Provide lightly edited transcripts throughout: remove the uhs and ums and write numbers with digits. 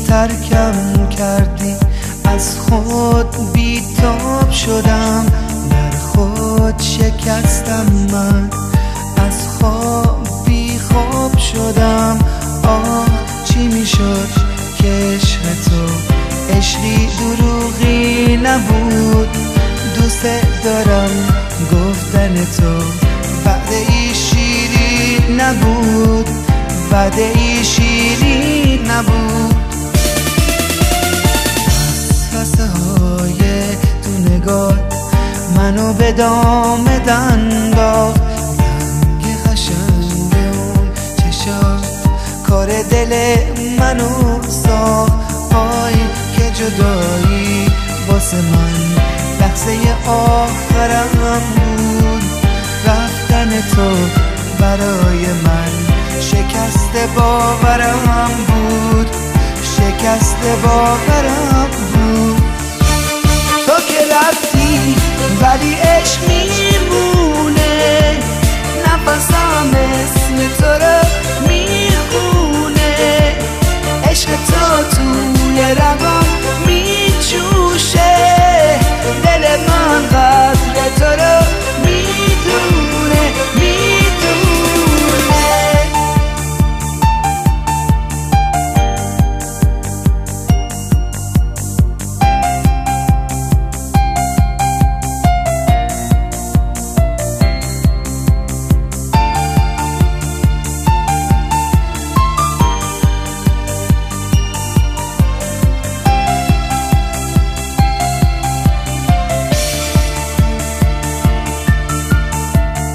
ترکم کردی، از خود بیتاب شدم، در خود شکستم من، از خواب بی خواب شدم. آه چی میشد که عشق تو عشقی دروغی نبود، دوست دارم گفتن تو وعده ای شیرین نبود، وعده ای شیرین نبود. وسوسه های تو نگاه منو به دام انداخت، رنگ قشنگ اون چشات کار دل منو ساخت. آی که جدایی واسه من لحظه آخرم بود، رفتن تو برای من شکست باورم بود، شکست باورم بود. تو که رفتی ولی عشق میمونه، نفسم اسم تو رو میخونه، عشق تو توی رگام میجوشه، دل من قدر تو رو میدونه میدونه.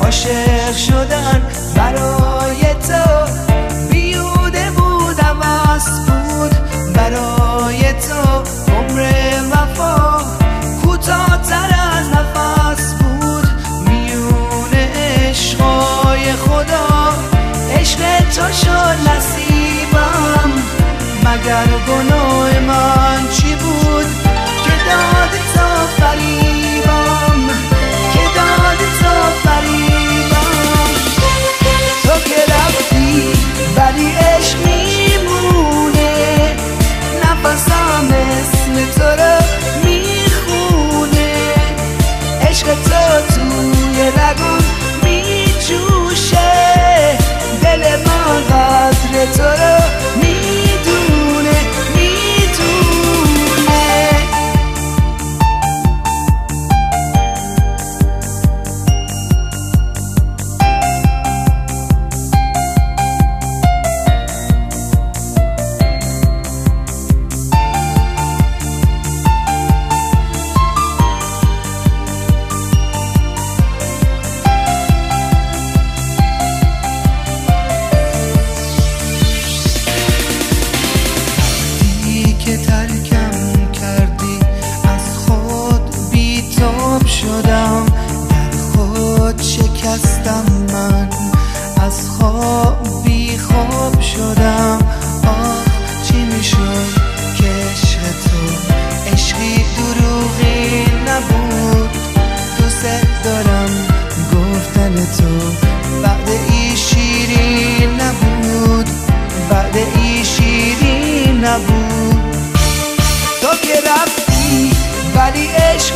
عاشق شدن برای تو بیهوده بود، عوض بود برای تو، عمر وفا کوتاه‌تر از نفس بود، میون عشقای خدا عشق تو شد نصیبم. مگر گناه من چی بود که دادی تو فریبم، که دادی تو فریبم. تو که رفتی ولی عشق میمونه، نفسم اسم تو رو میخونه، عشق تو توی رگم میجوشه، دل من قدر تو رو میدونه میدونه. که ترکم کردی، از خود بیتاب شدم، در خود شکستم من، از خواب بی خواب شدم. آه چی میشد که عشق تو عشقی دروغی نبود، دوست دارم گفتن تو وعده ای شیرین نبود، وعده ای شیرین نبود. تو که رفتی ولی عشق